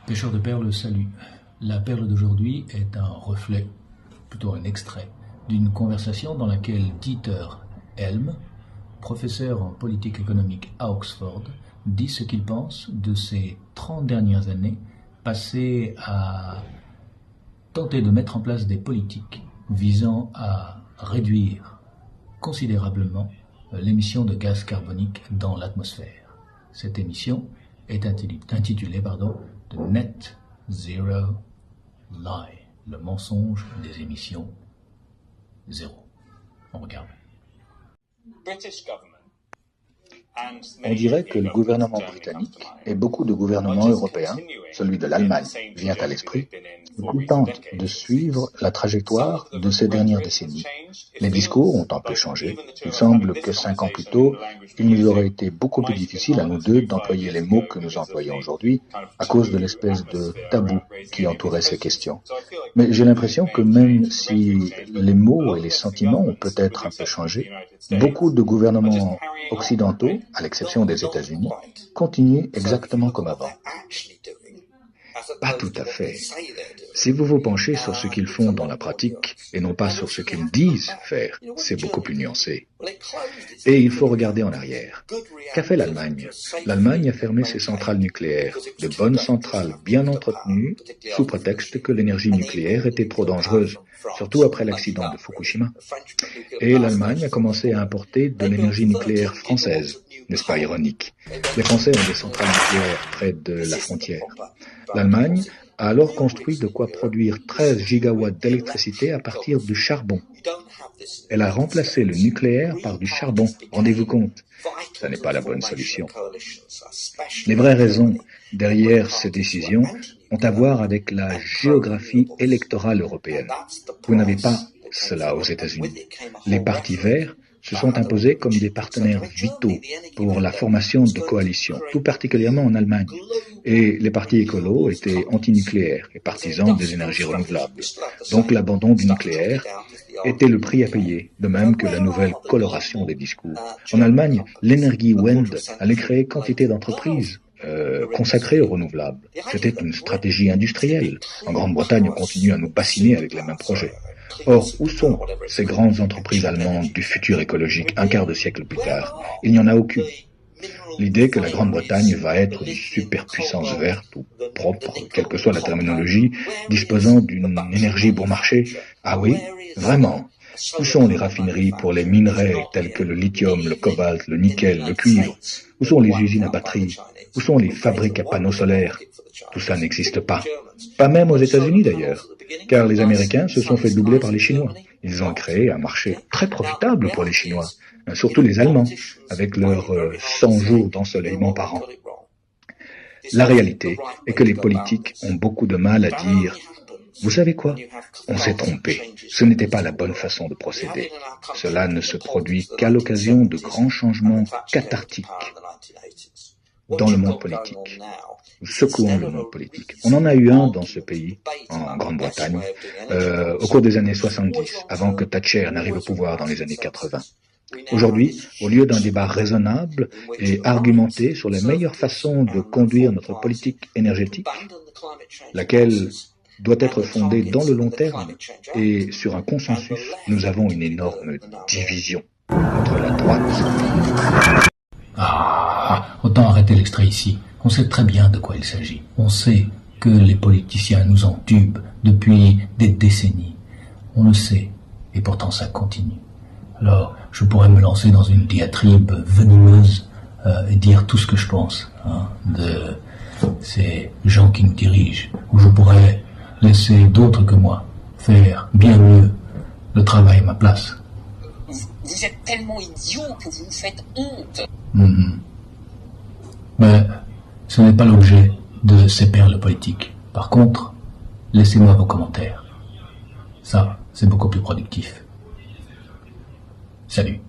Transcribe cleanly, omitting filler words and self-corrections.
Pêcheur de perles, salut. La perle d'aujourd'hui est un reflet, plutôt un extrait, d'une conversation dans laquelle Dieter Helm, professeur en politique économique à Oxford, dit ce qu'il pense de ces 30 dernières années passées à tenter de mettre en place des politiques visant à réduire considérablement l'émission de gaz carbonique dans l'atmosphère. Cette émission est intitulée The Net Zero Lie, le mensonge des émissions zéro. On regarde. On dirait que le gouvernement britannique et beaucoup de gouvernements européens, celui de l'Allemagne vient à l'esprit, tentent de suivre la trajectoire de ces dernières décennies. Les discours ont un peu changé. Il semble que 5 ans plus tôt, il nous aurait été beaucoup plus difficile à nous deux d'employer les mots que nous employons aujourd'hui à cause de l'espèce de tabou qui entourait ces questions. Mais j'ai l'impression que même si les mots et les sentiments ont peut-être un peu changé, beaucoup de gouvernements occidentaux, à l'exception des États-Unis, continuent exactement comme avant. Pas tout à fait. Si vous vous penchez sur ce qu'ils font dans la pratique et non pas sur ce qu'ils disent faire, c'est beaucoup plus nuancé. Et il faut regarder en arrière. Qu'a fait l'Allemagne ? L'Allemagne a fermé ses centrales nucléaires, de bonnes centrales bien entretenues, sous prétexte que l'énergie nucléaire était trop dangereuse, surtout après l'accident de Fukushima. Et l'Allemagne a commencé à importer de l'énergie nucléaire française. N'est-ce pas ironique ? Les Français ont des centrales nucléaires près de la frontière. L'Allemagne a alors construit de quoi produire 13 gigawatts d'électricité à partir du charbon. Elle a remplacé le nucléaire par du charbon. Rendez-vous compte, ça n'est pas la bonne solution. Les vraies raisons derrière ces décisions ont à voir avec la géographie électorale européenne. Vous n'avez pas cela aux États-Unis. Les partis verts se sont imposés comme des partenaires vitaux pour la formation de coalitions, tout particulièrement en Allemagne. Et les partis écolos étaient antinucléaires et partisans des énergies renouvelables. Donc l'abandon du nucléaire était le prix à payer, de même que la nouvelle coloration des discours. En Allemagne, l'Energiewende allait créer quantité d'entreprises consacrées aux renouvelables. C'était une stratégie industrielle. En Grande-Bretagne, on continue à nous bassiner avec les mêmes projets. Or, où sont ces grandes entreprises allemandes du futur écologique un quart de siècle plus tard ? Il n'y en a aucune. L'idée que la Grande-Bretagne va être une superpuissance verte ou propre, quelle que soit la terminologie, disposant d'une énergie bon marché, ah oui, vraiment ? Où sont les raffineries pour les minerais tels que le lithium, le cobalt, le nickel, le cuivre ? Où sont les usines à batteries ? Où sont les fabriques à panneaux solaires ? Tout ça n'existe pas. Pas même aux États-Unis d'ailleurs, car les Américains se sont fait doubler par les Chinois. Ils ont créé un marché très profitable pour les Chinois, surtout les Allemands, avec leurs 100 jours d'ensoleillement par an. La réalité est que les politiques ont beaucoup de mal à dire « Vous savez quoi ? On s'est trompé. Ce n'était pas la bonne façon de procéder. » Cela ne se produit qu'à l'occasion de grands changements cathartiques dans le monde politique, secouant le monde politique. On en a eu un dans ce pays, en Grande-Bretagne, au cours des années 70, avant que Thatcher n'arrive au pouvoir dans les années 80. Aujourd'hui, au lieu d'un débat raisonnable et argumenté sur la meilleure façon de conduire notre politique énergétique, laquelle doit être fondée dans le long terme et sur un consensus, nous avons une énorme division entre la droite. Autant arrêter l'extrait ici. On sait très bien de quoi il s'agit. On sait que les politiciens nous entubent depuis des décennies. On le sait, et pourtant ça continue. Alors, je pourrais me lancer dans une diatribe venimeuse et dire tout ce que je pense de ces gens qui nous dirigent, ou je pourrais laisser d'autres que moi faire bien mieux le travail à ma place. Vous êtes tellement idiot que vous vous faites honte. Mais ce n'est pas l'objet de ces perles politiques. Par contre, laissez-moi vos commentaires. Ça, c'est beaucoup plus productif. Salut.